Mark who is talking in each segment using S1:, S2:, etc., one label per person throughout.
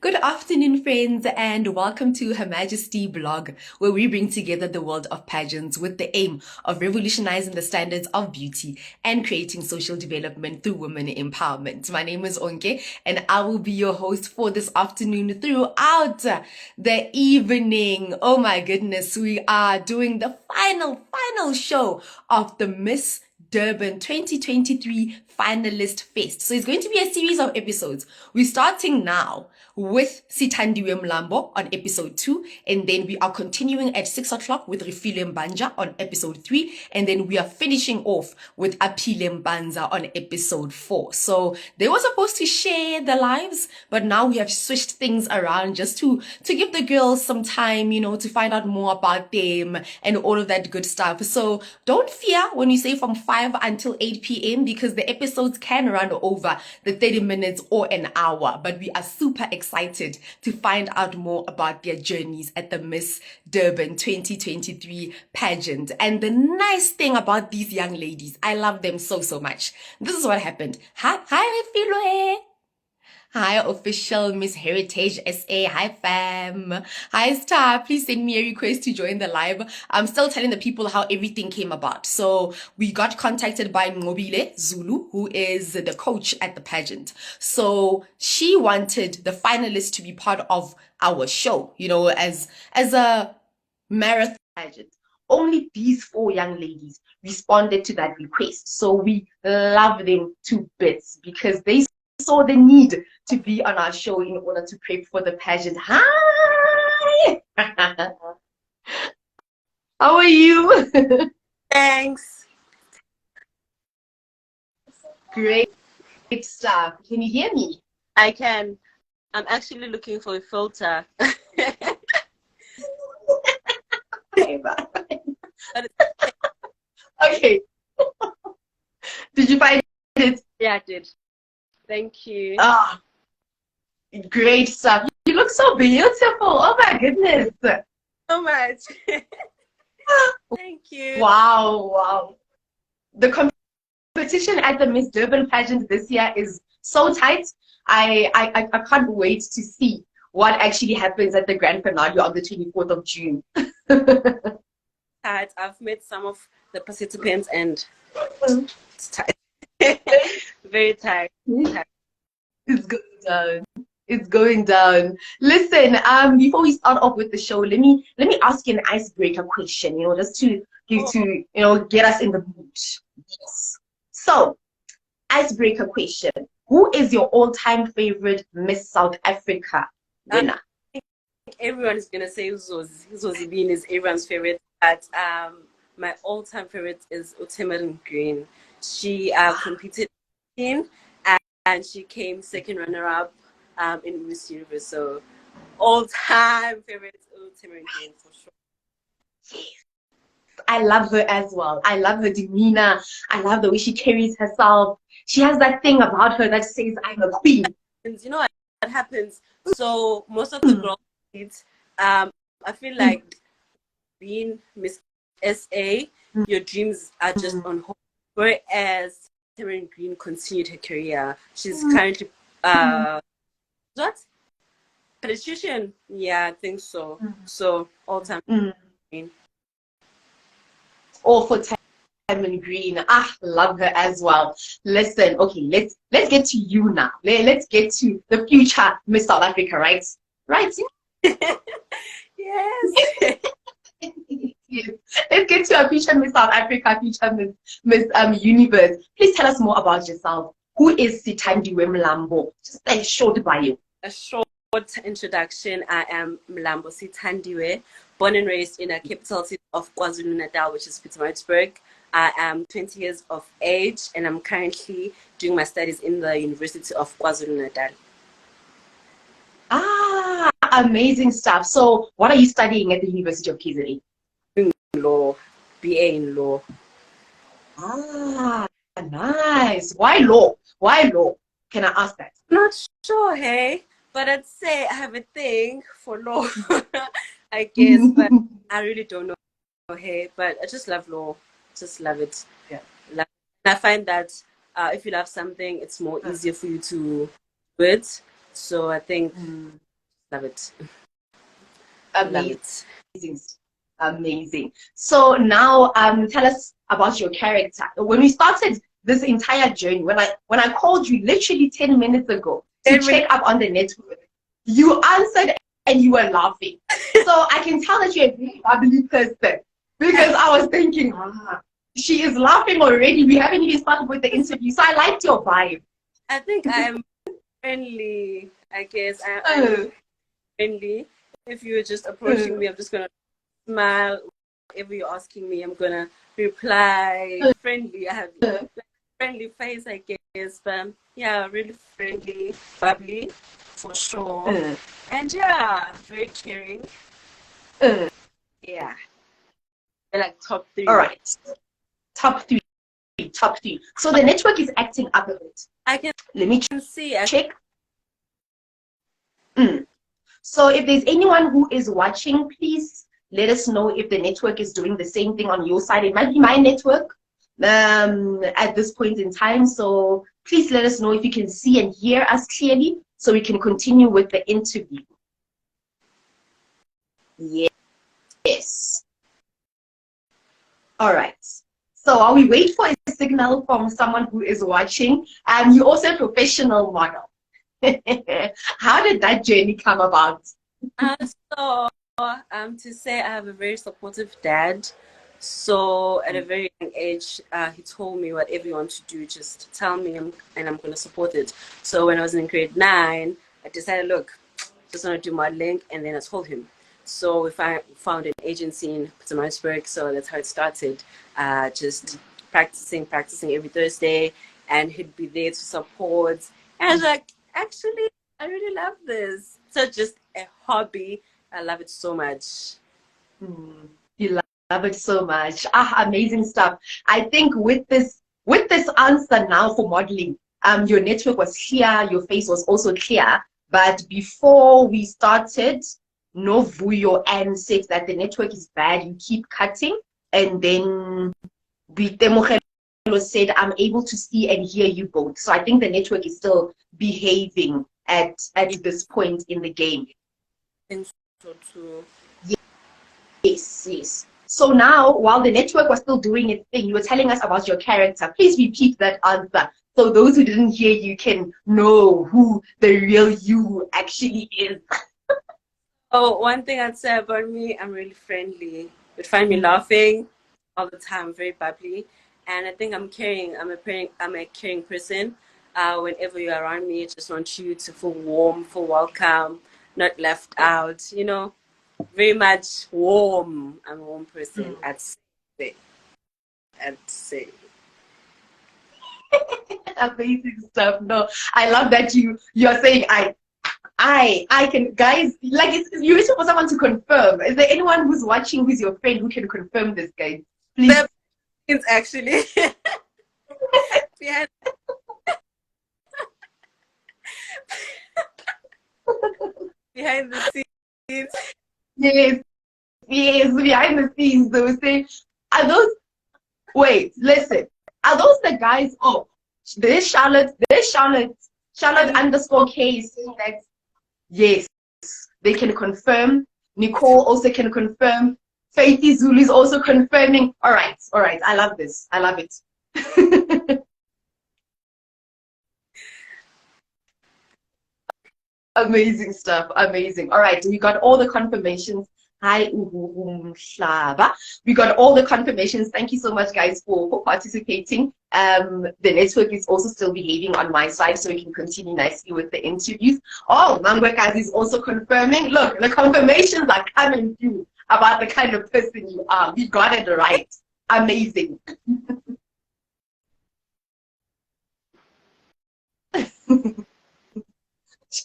S1: Good afternoon, friends, and welcome to Her Majesty blog, where we bring together the world of pageants with the aim of revolutionizing the standards of beauty and creating social development through women empowerment. My name is Onke, and I will be your host for this afternoon throughout the evening. Oh my goodness, we are doing the final show of the Miss Durban 2023 Finalist Fest. So it's going to be a series of episodes. We're starting now with Sithandiwe Mlambo on episode 2, and then we are continuing at 6 o'clock with Refile Mbanja on episode 3, and then we are finishing off with Apile Mbanza on episode 4. So they were supposed to share their lives, but now we have switched things around just to give the girls some time, to find out more about them and all of that good stuff. So don't fear when you say from 5 until 8 p.m. because the episodes can run over the 30 minutes or an hour, but we are super excited to find out more about their journeys at the Miss Durban 2023 pageant. And the nice thing about these young ladies, I love them so much. This is what happened. Hi, Refilo. Hi, official Miss Heritage SA. Hi, fam. Hi, Star. Please send me a request to join the live. I'm still telling the people how everything came about. So we got contacted by Ngobile Zulu, who is the coach at the pageant. So she wanted the finalists to be part of our show, as a marathon pageant. Only these 4 young ladies responded to that request. So we love them to bits because they saw the need to be on our show in order to prep for the pageant. Hi! How are you?
S2: Thanks.
S1: Great stuff. Can you hear me?
S2: I can. I'm actually looking for a filter.
S1: Okay, bye. Okay. Did you find it?
S2: Yeah, I did. Thank you.
S1: Ah, great stuff. You look so beautiful. Oh my goodness.
S2: So much. Thank you.
S1: Wow. The competition at the Miss Durban pageant this year is so tight. I can't wait to see what actually happens at the grand finale on the 24th of June.
S2: I've met some of the participants and it's tight. Very tight.
S1: It's going down. It's going down. Listen, before we start off with the show, let me ask you an icebreaker question, just to get us in the mood. Yes. So, icebreaker question. Who is your all-time favorite Miss South Africa winner?
S2: I think everyone is gonna say Uzozi. Uzozi Bean is everyone's favorite, but my all-time favorite is Utemerin Green. She competed in and she came second runner-up in Miss Universe. So all-time favorite Utemerin Green for sure.
S1: I love her as well. I love her demeanor. I love the way she carries herself. She has that thing about her that says, I'm a queen.
S2: And you know what happens? So most of the girls, I feel like being Miss SA, your dreams are just on hold. Whereas Taryn Green continued her career. She's currently what? Pediatrician. Yeah, I think so. So all time Green.
S1: All for Tammin Green. Love her as well. Listen, okay, let's get to you now. Let's get to the future Miss South Africa, right? Right?
S2: Yes.
S1: Yes. Let's get to our future Miss South Africa, future Miss Universe. Please tell us more about yourself. Who is Sithandiwe Mlambo? Just a short bio.
S2: A short introduction. I am Mlambo Sithandiwe, born and raised in a capital city of KwaZulu-Natal, which is Pietermaritzburg. I am 20 years of age and I'm currently doing my studies in the University of KwaZulu-Natal.
S1: Amazing stuff. So what are you studying at the University of KZN?
S2: Law, BA in law.
S1: Nice. Why law? Why law? Can I ask that?
S2: Not sure, hey, but I'd say I have a thing for law, I guess, but I really don't know, hey, but I just love law. Just love it.
S1: Yeah.
S2: I find that if you love something, it's more easier for you to do it. So I think Love it. Love
S1: Amazing.
S2: it.
S1: Amazing. So now tell us about your character. When we started this entire journey, when I called you literally 10 minutes ago to check up on the network, you answered and you were laughing. So I can tell that you're a very bubbly person because I was thinking, she is laughing already. We haven't even started with the interview. So I liked your vibe.
S2: I think I'm friendly. I guess I'm friendly. If you're just approaching me, I'm just gonna smile. Whatever you're asking me, I'm gonna reply friendly. I have a friendly face, I guess. But yeah, really friendly, bubbly, for sure. And yeah, very caring. Yeah, they're like top 3.
S1: All right. Top 3. Top 3. So the network is acting up a bit.
S2: I can
S1: Let me
S2: see.
S1: check. So if there's anyone who is watching, please let us know if the network is doing the same thing on your side. It might be my network at this point in time. So please let us know if you can see and hear us clearly so we can continue with the interview. Yes. All right. So while we wait for a signal from someone who is watching, you're also a professional model. How did that journey come about?
S2: So, to say I have a very supportive dad. So at a very young age, he told me whatever you want to do, just tell me and I'm going to support it. So when I was in grade 9, I decided, look, just want to do modeling, and then I told him. So we found an agency in Pietermaritzburg, so that's how it started. Just practicing every Thursday, and he'd be there to support. And I was like, actually, I really love this. So just a hobby. I love it so much.
S1: You love it so much. Amazing stuff. I think with this answer now for modeling, your network was clear, your face was also clear. But before we started, Novuyo and said that the network is bad, you keep cutting, and then Temogelo said, I'm able to see and hear you both. So I think the network is still behaving at this point in the game.
S2: I think so too.
S1: Yes. So now, while the network was still doing its thing, you were telling us about your character. Please repeat that answer so those who didn't hear you can know who the real you actually is.
S2: Oh, one thing I'd say about me, I'm really friendly. You'd find me laughing all the time, very bubbly. And I think I'm caring. I'm a caring person. Whenever you're around me, I just want you to feel warm, feel welcome, not left out. You know, very much warm. I'm a warm person. I'd say. I'd say.
S1: Amazing stuff. No, I love that you're saying I can, guys, like you're waiting for someone to confirm. Is there anyone who's watching who's your friend who can confirm this, guys? Please.
S2: It's actually behind the scenes.
S1: Yes, behind the scenes, they will say, are those, wait, listen, are those the guys? Oh, there's Charlotte underscore K is saying that, yes, they can confirm. Nicole also can confirm. Faithy Zulu is also confirming. All right. I love this. I love it. Amazing stuff. Amazing. All right. We got all the confirmations. Hi, Shaba. We got all the confirmations. Thank you so much, guys, for participating. The network is also still behaving on my side, so we can continue nicely with the interviews. Oh, Mangwekazi is also confirming. Look, the confirmations are coming through about the kind of person you are. We got it right. Amazing.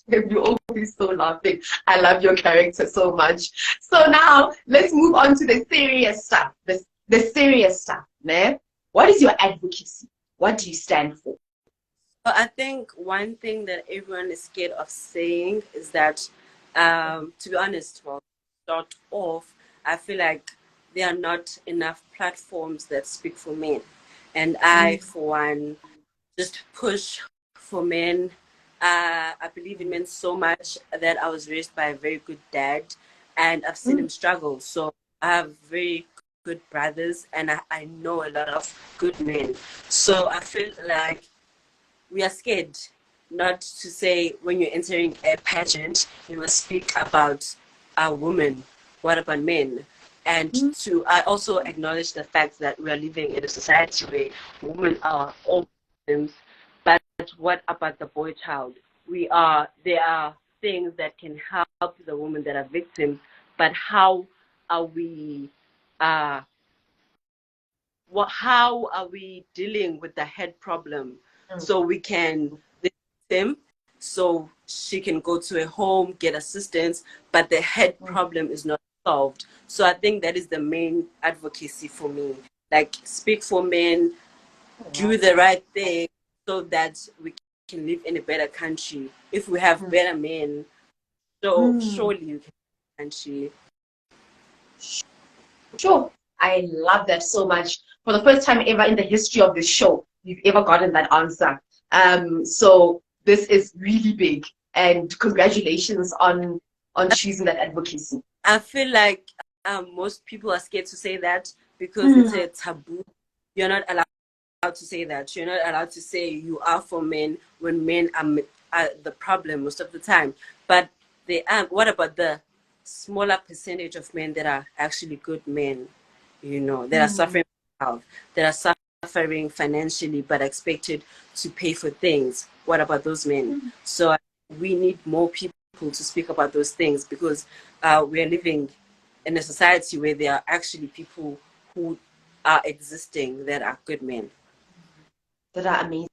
S1: You're always so laughing. I love your character so much. So now let's move on to the serious stuff. The serious stuff. Ne? What is your advocacy? What do you stand for?
S2: I think one thing that everyone is scared of saying is that, to be honest, well, start off, I feel like there are not enough platforms that speak for men. And I, for one, just push for men I believe it meant so much that I was raised by a very good dad, and I've seen him struggle. So I have very good brothers, and I know a lot of good men. So I feel like we are scared not to say when you're entering a pageant, you must speak about a woman. What about men? And I also acknowledge the fact that we are living in a society where women are all victims. But what about the boy child? There are things that can help the women that are victims, but how are we uh, how are we dealing with the head problem so we can them so she can go to a home, get assistance, but the head problem is not solved. So I think that is the main advocacy for me. Like, speak for men, do the right thing so that we can live in a better country. If we have better men, so surely you can country.
S1: Sure. I love that so much. For the first time ever in the history of the show, you've ever gotten that answer. So this is really big, and congratulations on choosing that advocacy.
S2: I feel like most people are scared to say that because it's a taboo. You're not allowed to say that. You're not allowed to say you are for men when men are the problem most of the time. But they are. What about the smaller percentage of men that are actually good men? That are suffering health, that are suffering financially, but expected to pay for things. What about those men? So we need more people to speak about those things because we are living in a society where there are actually people who are existing that are good men.
S1: That are amazing,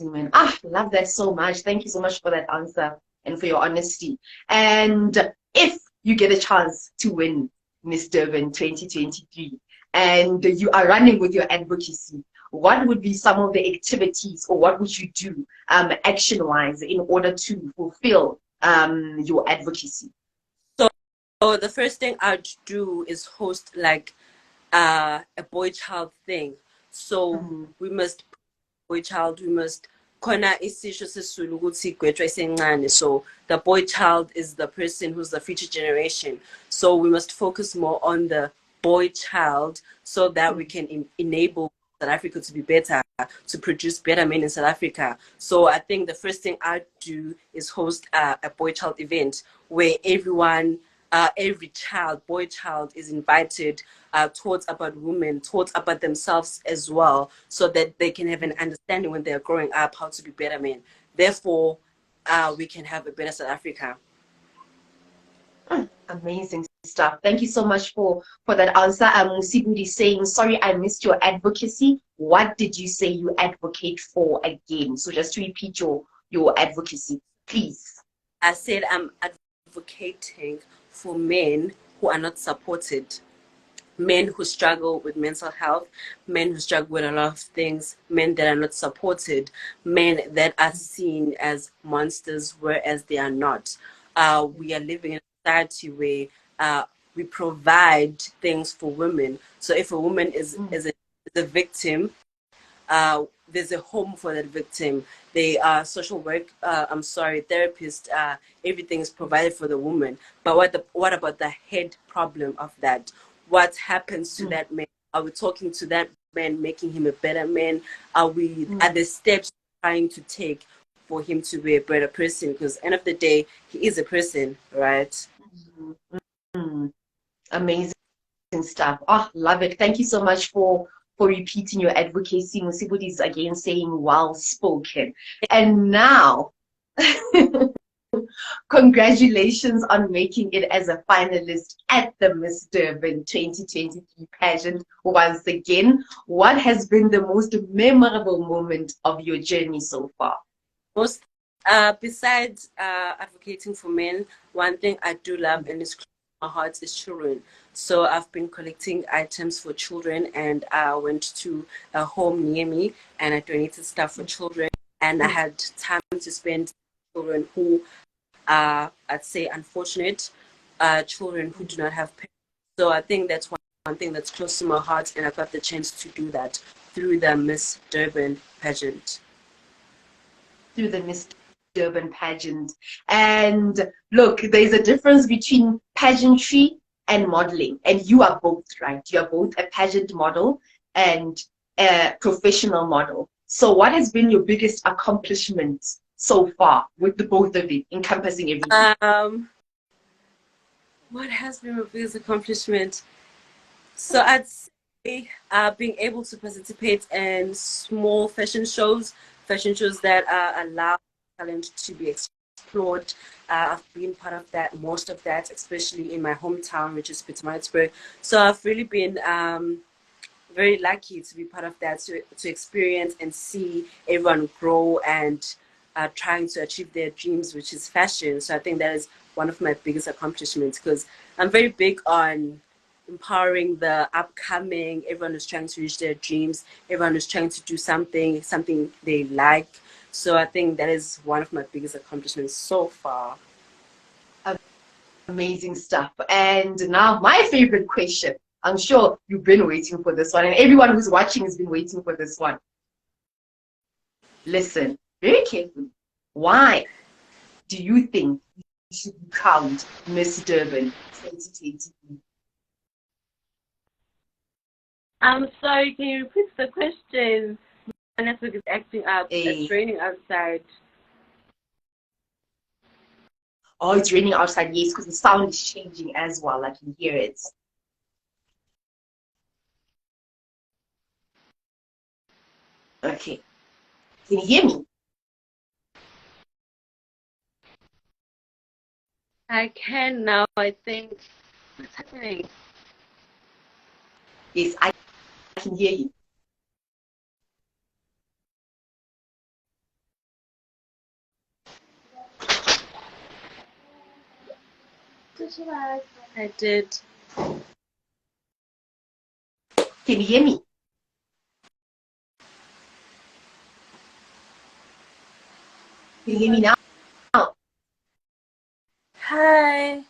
S1: man. Love that so much. Thank you so much for that answer and for your honesty. And if you get a chance to win Miss Durban 2023 and you are running with your advocacy, what would be some of the activities or what would you do action-wise in order to fulfill your advocacy?
S2: So the first thing I'd do is host like a boy child thing. So we must boy child, we must khona isisho sesizulu ukuthi igwetshwa isencane. So the boy child is the person who's the future generation. So we must focus more on the boy child so that we can enable South Africa to be better, to produce better men in South Africa. So I think the first thing I do is host a boy child event where everyone, every child, boy child, is invited, taught about women, taught about themselves as well, so that they can have an understanding when they're growing up how to be better men. Therefore, we can have a better South Africa.
S1: Amazing stuff. Thank you so much for that answer. Sibudi saying, sorry, I missed your advocacy. What did you say you advocate for again? So just to repeat your advocacy, please.
S2: I said I'm advocating for men who are not supported, men who struggle with mental health, men who struggle with a lot of things, men that are not supported, men that are seen as monsters, whereas they are not. We are living in a society where we provide things for women. So if a woman is a victim, there's a home for that victim. They are social work, therapist, everything is provided for the woman. But what about the head problem of that? What happens to that man? Are we talking to that man, making him a better man? Are the steps trying to take for him to be a better person? Because end of the day, he is a person, right?
S1: Amazing stuff. Love it. Thank you so much for repeating your advocacy. Musibudi is again saying well spoken. And now, congratulations on making it as a finalist at the Miss Durban 2023 pageant once again. What has been the most memorable moment of your journey so far?
S2: Besides advocating for men, one thing I do love and is close to my heart is children. So I've been collecting items for children, and I went to a home near me and I donated stuff for children, and I had time to spend with children who are, I'd say, unfortunate, children who do not have parents. So I think that's one thing that's close to my heart, and I got the chance to do that through the Miss Durban pageant.
S1: Through the Miss Durban pageant. And look, there's a difference between pageantry and modeling. And you are both, right? You are both a pageant model and a professional model. So what has been your biggest accomplishment so far with the both of it, encompassing everything?
S2: What has been my biggest accomplishment? So I'd say being able to participate in small fashion shows that allow talent to be explored. I've been part of that, most of that, especially in my hometown, which is Pietermaritzburg. So I've really been very lucky to be part of that, to experience and see everyone grow and trying to achieve their dreams, which is fashion. So I think that is one of my biggest accomplishments, because I'm very big on empowering the upcoming, everyone who's trying to reach their dreams, everyone who's trying to do something they like. So I think that is one of my biggest accomplishments so far.
S1: Amazing stuff. And now my favorite question. I'm sure you've been waiting for this one, and everyone who's watching has been waiting for this one. Listen very carefully. Why do you think you should be crowned Miss Durban 2023?
S2: I'm sorry, can you repeat the question? My network is acting up. It's raining outside.
S1: Oh, it's raining outside, yes, because the sound is changing as well. I can hear it. Okay. Can you hear me?
S2: I can now, I think. What's happening?
S1: Yes, I can hear you.
S2: I did.
S1: Can you hear me? Can you hear me now?
S2: Hi.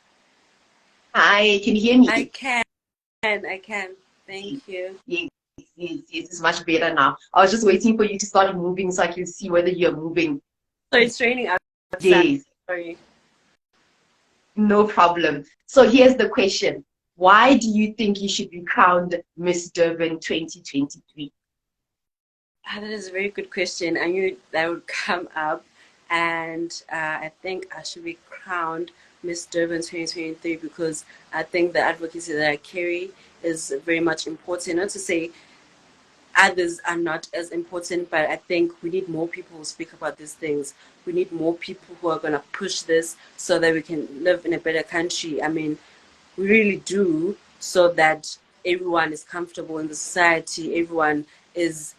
S1: Hi, can you hear me?
S2: I can. Thank you.
S1: Yes, it's much better now. I was just waiting for you to start moving so I can see whether you're moving.
S2: So it's raining outside.
S1: Yes.
S2: Sorry.
S1: No problem. So here's the question. Why do you think you should be crowned Miss Durban 2023?
S2: That is a very good question. I knew that would come up. And I think I should be crowned Miss Durban 2023 because I think the advocacy that I carry is very much important. Not to say others are not as important, but I think we need more people who speak about these things. We need more people who are going to push this so that we can live in a better country. I mean, we really do, so that everyone is comfortable in the society, everyone is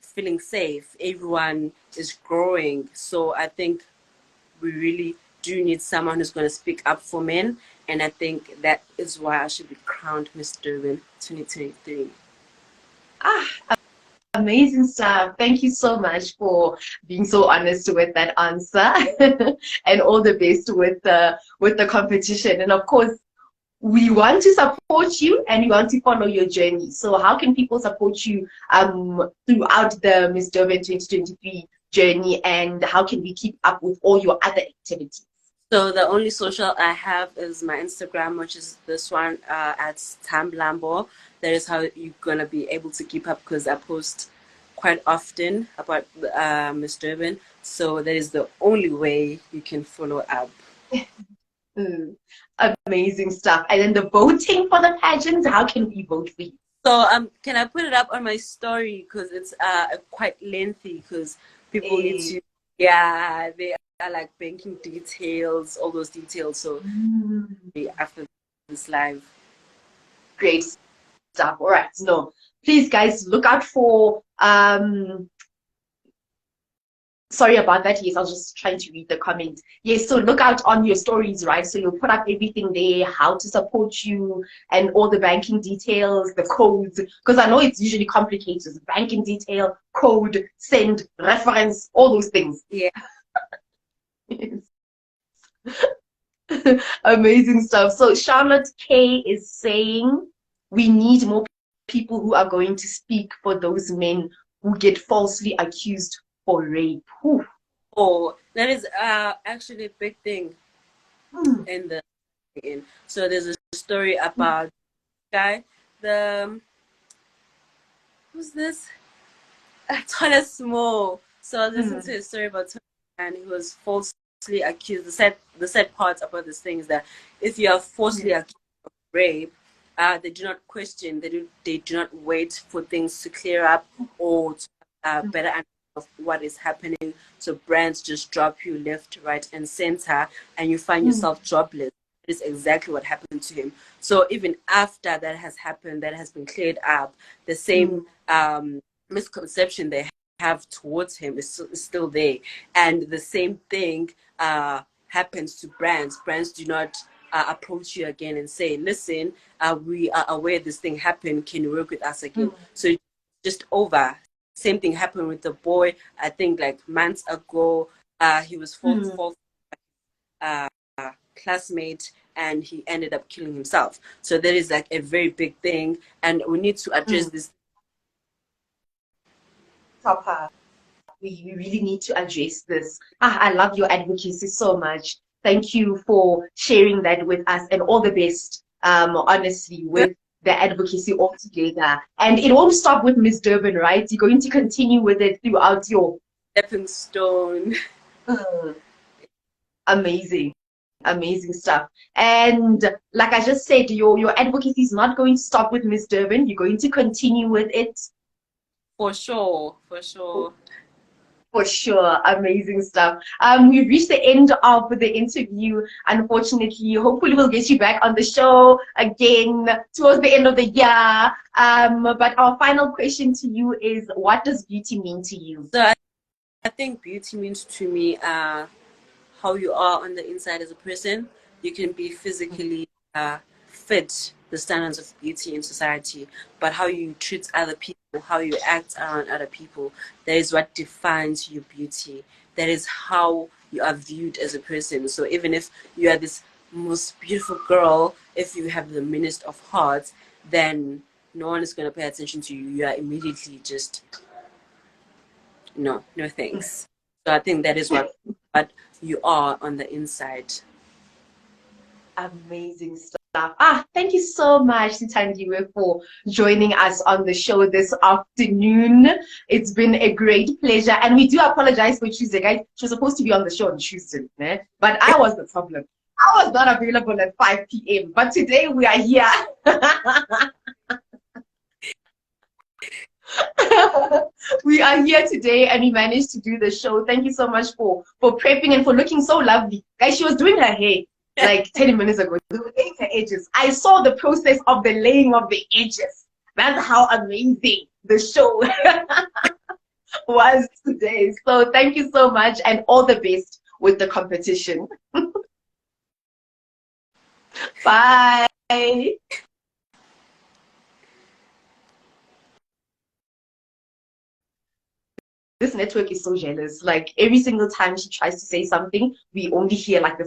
S2: feeling safe, everyone is growing. So I think we really do need someone who's going to speak up for men, and I think that is why I should be crowned Miss Durban 2023.
S1: Amazing stuff. Thank you so much for being so honest with that answer and all the best with the competition. And of course, we want to support you and we want to follow your journey. So how can people support you throughout the Miss Durban 2023 journey, and how can we keep up with all your other activities?
S2: So the only social I have is my Instagram, which is this one at Sithandiwe Mlambo. That is how you're gonna be able to keep up, because I post quite often about Miss Durban. So that is the only way you can follow up.
S1: Amazing stuff. And then the voting for the pageant, how can we vote for you?
S2: So can I put it up on my story, because it's quite lengthy, because people need to, yeah, they are like banking details, all those details. So after this live.
S1: Great stuff. All right. No, please guys, look out for sorry about that. Yes, I was just trying to read the comment. Yes, so look out on your stories, right? So you'll put up everything there, how to support you, and all the banking details, the codes, because I know it's usually complicated. Banking detail, code, send, reference, all those things.
S2: Yeah.
S1: Amazing stuff. So Charlotte K is saying we need more people who are going to speak for those men who get falsely accused for rape. Whew.
S2: Oh, that is actually a big thing in the so there's a story about guy the who's this Tony Small. So I was listening to a story about Tony and he was falsely accused. The sad part about this thing is that if you are falsely accused of rape, they do not question. They do not wait for things to clear up or to better understand of what is happening. So brands just drop you left, right, and center, and you find yourself jobless. That is exactly what happened to him. So even after that has happened, that has been cleared up, the same misconception they have towards him is still there. And the same thing happens to brands. Brands do not approach you again and say, listen, we are aware this thing happened. Can you work with us again? So it's just over. Same thing happened with the boy. I think like months ago, he was false classmate and he ended up killing himself. So that is like a very big thing. And we need to address this
S1: proper. We really need to address this. I love your advocacy so much. Thank you for sharing that with us, and all the best, honestly, with the advocacy altogether. And it won't stop with Miss Durban, right? You're going to continue with it throughout your
S2: stepping stone.
S1: Amazing. Amazing stuff. And like I just said, your advocacy is not going to stop with Miss Durban. You're going to continue with it.
S2: For sure. For sure.
S1: For sure. Amazing stuff. We've reached the end of the interview, unfortunately. Hopefully we'll get you back on the show again towards the end of the year. But our final question to you is, what does beauty mean to you?
S2: So I think beauty means to me how you are on the inside as a person. You can be physically fit the standards of beauty in society, but how you treat other people, how you act around other people, that is what defines your beauty. That is how you are viewed as a person. So even if you are this most beautiful girl, if you have the meanest of hearts, then no one is going to pay attention to you. You are immediately just no thanks. So I think that is what you are on the inside.
S1: Amazing stuff. Thank you so much, Sithandiwe, for joining us on the show this afternoon. It's been a great pleasure. And we do apologize for Tuesday, guys. She was supposed to be on the show on Tuesday, but I was the problem. I was not available at 5 p.m. But today we are here. We are here today and we managed to do the show. Thank you so much for prepping and for looking so lovely. Guys, she was doing her hair like 10 minutes ago. They were laying her edges. I saw the process of the laying of the edges. That's how amazing the show was today. So thank you so much and all the best with the competition. Bye. This network is so jealous. Like every single time she tries to say something, we only hear like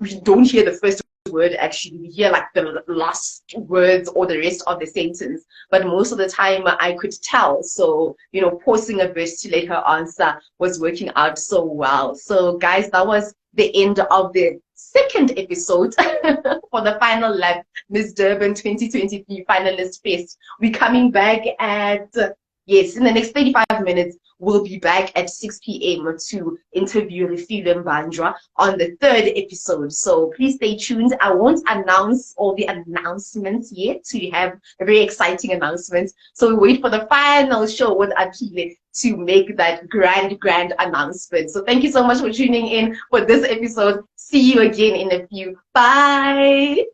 S1: we don't hear the first word actually. We hear like the last words or the rest of the sentence. But most of the time I could tell. So, pausing a verse to let her answer was working out so well. So guys, that was the end of the second episode for the final lap, Miss Durban 2023 Finalist Fest. We're coming back at, yes, in the next 35 minutes. We'll be back at 6 p.m. to interview Refilwe Mbanjwa on the third episode. So please stay tuned. I won't announce all the announcements yet. We have a very exciting announcement. So we wait for the final show with Akile to make that grand announcement. So thank you so much for tuning in for this episode. See you again in a few. Bye.